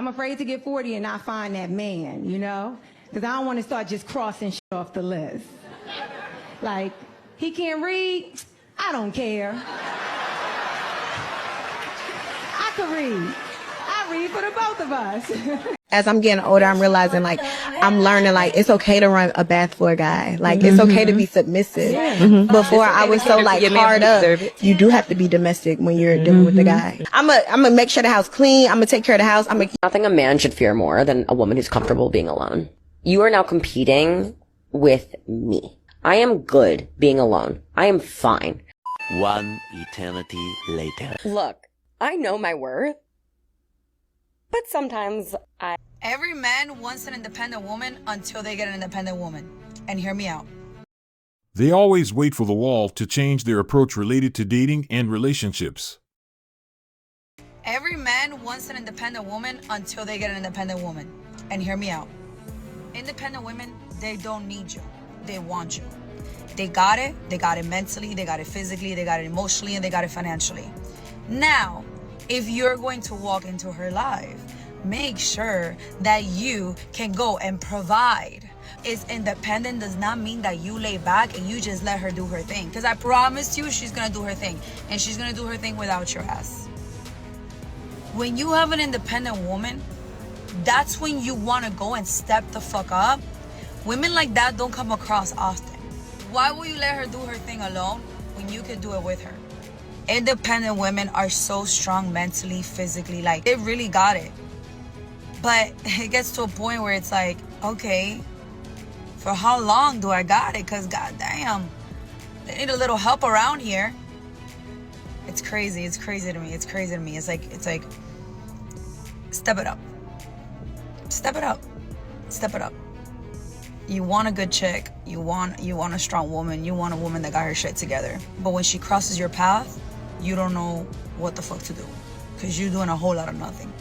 I'm afraid to get 40 and not find that man, you know? Because I don't want to start just crossing shit off the list. Like, he can't read? I don't care. I can read. I read for the both of us. As I'm getting older, I'm realizing, like, I'm learning, like, it's okay to run a bath for a guy. Like, it's okay to be submissive. Before, I was so, like, hard up. You do have to be domestic when you're dealing with the guy. I'm gonna make sure the house clean. I'm gonna take care of the house. Nothing a man should fear more than a woman who's comfortable being alone. You are now competing with me. I am good being alone. I am fine. One eternity later. Look, I know my worth, but sometimes Every man wants an independent woman until they get an independent woman. And hear me out. They always wait for the wall to change their approach related to dating and relationships. Every man wants an independent woman until they get an independent woman. And hear me out. Independent women, they don't need you. They want you. They got it. They got it mentally. They got it physically. They got it emotionally. And they got it financially. Now, if you're going to walk into her life, make sure that you can go and provide. It's independent does not mean that you lay back and you just let her do her thing. Because I promise you, she's going to do her thing. And she's going to do her thing without your ass. When you have an independent woman, that's when you want to go and step the fuck up. Women like that don't come across often. Why will you let her do her thing alone when you can do it with her? Independent women are so strong mentally, physically, like they really got it. But it gets to a point where it's like, okay, for how long do I got it? Because goddamn, they need a little help around here. It's crazy. It's crazy to me. It's crazy to me. It's like, step it up. Step it up. Step it up. You want a good chick. You want a strong woman. You want a woman that got her shit together. But when she crosses your path, you don't know what the fuck to do. Because you're doing a whole lot of nothing.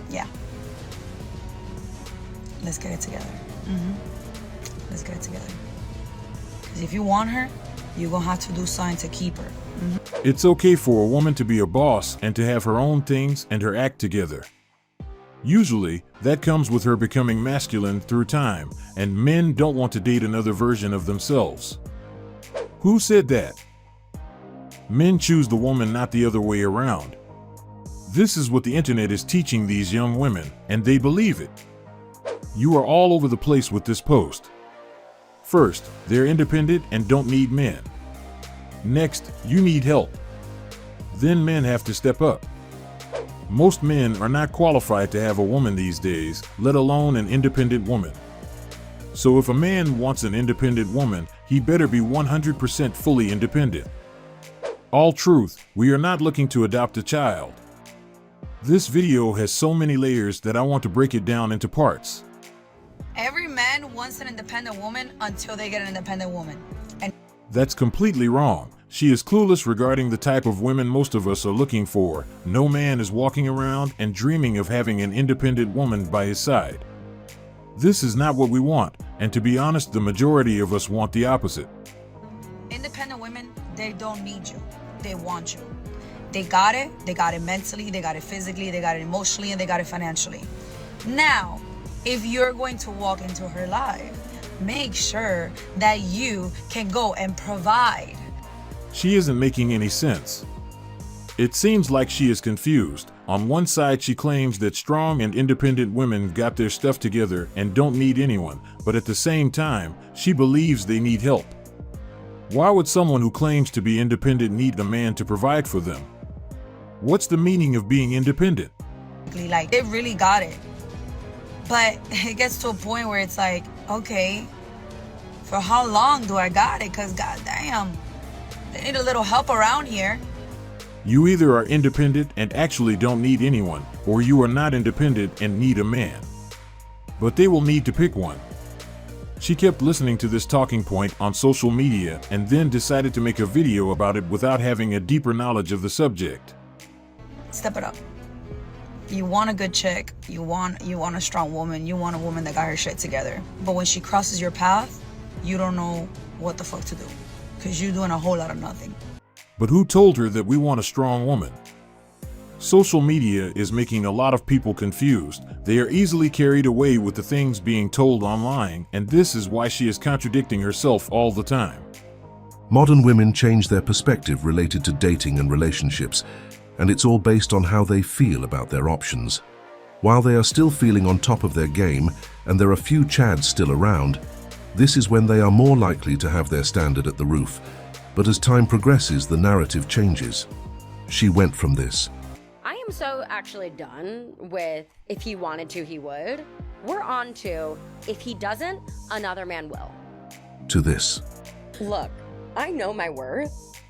Yeah. Let's get it together. Let's get it together. Because if you want her, you're going to have to do something to keep her. It's okay for a woman to be a boss and to have her own things and her act together. Usually, that comes with her becoming masculine through time, and men don't want to date another version of themselves. Who said that? Men choose the woman, not the other way around. This is what the internet is teaching these young women, and they believe it. You are all over the place with this post. First, they're independent and don't need men. Next, you need help. Then men have to step up. Most men are not qualified to have a woman these days, let alone an independent woman. So if a man wants an independent woman, he better be 100% fully independent. All truth, we are not looking to adopt a child. This video has so many layers that I want to break it down into parts. Every man wants an independent woman until they get an independent woman. And that's completely wrong. She is clueless regarding the type of women most of us are looking for. No man is walking around and dreaming of having an independent woman by his side. This is not what we want, and to be honest, the majority of us want the opposite. Independent women, they don't need you. They want you. They got it mentally, they got it physically, they got it emotionally, and they got it financially. Now, if you're going to walk into her life, make sure that you can go and provide. She isn't making any sense. It seems like she is confused. On one side, she claims that strong and independent women got their stuff together and don't need anyone, but at the same time, she believes they need help. Why would someone who claims to be independent need a man to provide for them? What's the meaning of being independent? Like, they really got it. But it gets to a point where it's like, okay, for how long do I got it? Because goddamn, they need a little help around here. You either are independent and actually don't need anyone, or you are not independent and need a man. But they will need to pick one. She kept listening to this talking point on social media and then decided to make a video about it without having a deeper knowledge of the subject. Step it up. You want a good chick, you want a strong woman, you want a woman that got her shit together. But when she crosses your path, you don't know what the fuck to do. Because you're doing a whole lot of nothing. But who told her that we want a strong woman? Social media is making a lot of people confused. They are easily carried away with the things being told online, and this is why she is contradicting herself all the time. Modern women change their perspective related to dating and relationships, and it's all based on how they feel about their options. While they are still feeling on top of their game, and there are few chads still around, this is when they are more likely to have their standard at the roof. But as time progresses, the narrative changes. She went from this. I am so actually done with if he wanted to, he would. We're on to if he doesn't, another man will. To this. Look, I know my worth,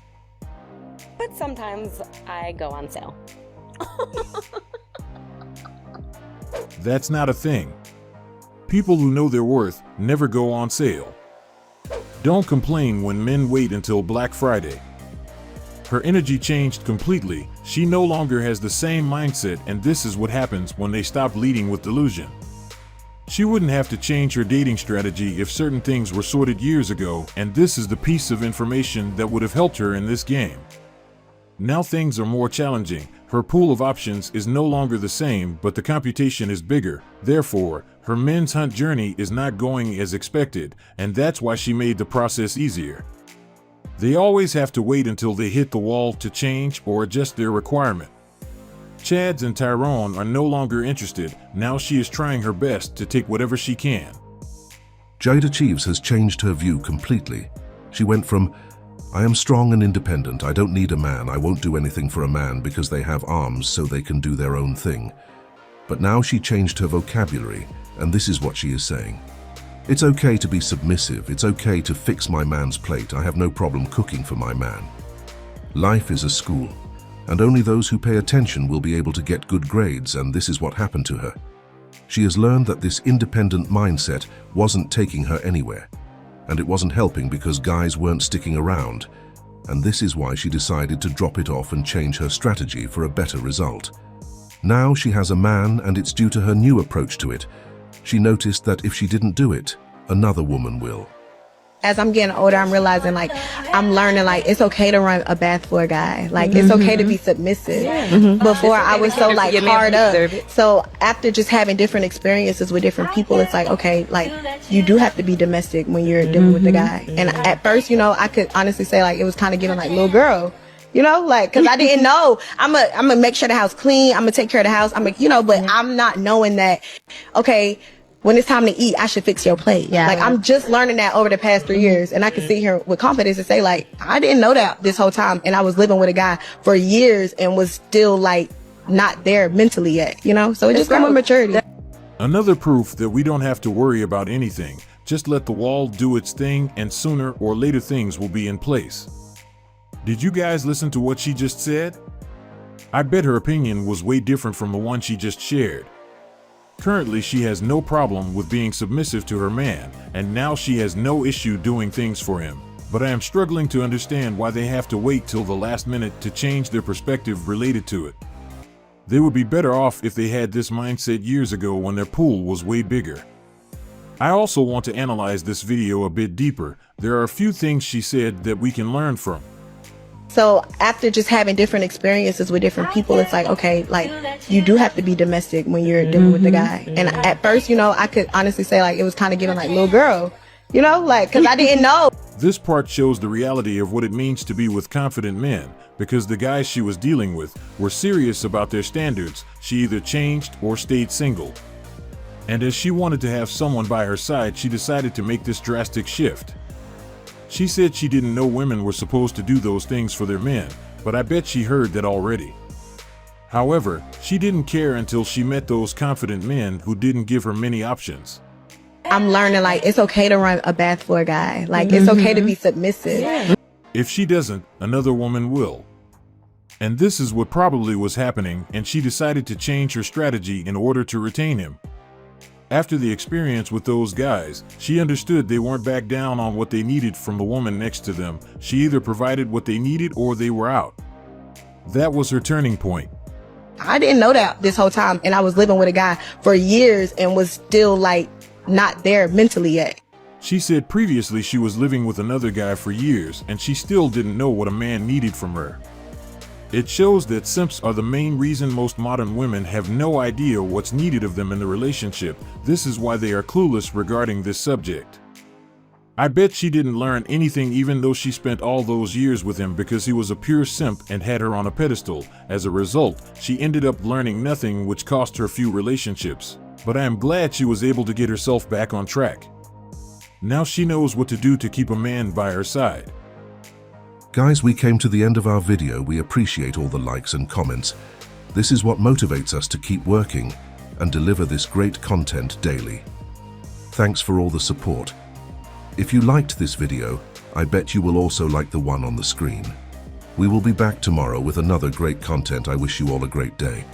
but sometimes I go on sale. That's not a thing. People who know their worth never go on sale. Don't complain when men wait until Black Friday. Her energy changed completely. She no longer has the same mindset, and this is what happens when they stop leading with delusion. She wouldn't have to change her dating strategy if certain things were sorted years ago, and this is the piece of information that would have helped her in this game. Now things are more challenging. Her pool of options is no longer the same, but the computation is bigger. Therefore, her men's hunt journey is not going as expected, and that's why she made the process easier. They always have to wait until they hit the wall to change or adjust their requirement. Chads and Tyrone are no longer interested. Now she is trying her best to take whatever she can. Jada Cheeves has changed her view completely. She went from, I am strong and independent, I don't need a man, I won't do anything for a man because they have arms so they can do their own thing. But now she changed her vocabulary, and this is what she is saying. It's okay to be submissive, it's okay to fix my man's plate, I have no problem cooking for my man. Life is a school, and only those who pay attention will be able to get good grades, and this is what happened to her. She has learned that this independent mindset wasn't taking her anywhere, and it wasn't helping because guys weren't sticking around, and this is why she decided to drop it off and change her strategy for a better result. Now she has a man, and it's due to her new approach to it. She noticed that if she didn't do it, another woman will. As I'm getting older, I'm realizing I'm learning it's okay to run a bath for a guy. It's okay to be submissive. Before I was so hard up. So after just having different experiences with different people, it's okay, you do have to be domestic when you're dealing with the guy. And at first, I could honestly say it was kind of getting little girl. Cause I didn't know. I'm gonna make sure the house clean. I'm gonna take care of the house. But I'm not knowing that, okay, when it's time to eat, I should fix your plate. Yeah. I'm just learning that over the past 3 years. And I can sit here with confidence and say, I didn't know that this whole time. And I was living with a guy for years and was still not there mentally yet, So it just comes with maturity. Another proof that we don't have to worry about anything. Just let the wall do its thing, and sooner or later things will be in place. Did you guys listen to what she just said? I bet her opinion was way different from the one she just shared. Currently, she has no problem with being submissive to her man, and now she has no issue doing things for him. But I am struggling to understand why they have to wait till the last minute to change their perspective related to it. They would be better off if they had this mindset years ago when their pool was way bigger. I also want to analyze this video a bit deeper. There are a few things she said that we can learn from. So after just having different experiences with different people, it's okay, you do have to be domestic when you're dealing with the guy. And at first, I could honestly say it was kind of getting little girl, cause I didn't know. This part shows the reality of what it means to be with confident men, because the guys she was dealing with were serious about their standards. She either changed or stayed single. And as she wanted to have someone by her side, she decided to make this drastic shift. She said she didn't know women were supposed to do those things for their men, but I bet she heard that already. However, she didn't care until she met those confident men who didn't give her many options. I'm learning it's okay to run a bath for a guy. It's okay to be submissive. If she doesn't, another woman will. And this is what probably was happening, and she decided to change her strategy in order to retain him. After the experience with those guys, she understood they weren't back down on what they needed from the woman next to them. She either provided what they needed or they were out. That was her turning point. I didn't know that this whole time, and I was living with a guy for years and was still not there mentally yet. She said previously she was living with another guy for years, and she still didn't know what a man needed from her. It shows that simps are the main reason most modern women have no idea what's needed of them in the relationship. This is why they are clueless regarding this subject. I bet she didn't learn anything even though she spent all those years with him because he was a pure simp and had her on a pedestal. As a result, she ended up learning nothing, which cost her few relationships. But I am glad she was able to get herself back on track. Now she knows what to do to keep a man by her side. Guys, we came to the end of our video. We appreciate all the likes and comments. This is what motivates us to keep working and deliver this great content daily. Thanks for all the support. If you liked this video, I bet you will also like the one on the screen. We will be back tomorrow with another great content. I wish you all a great day.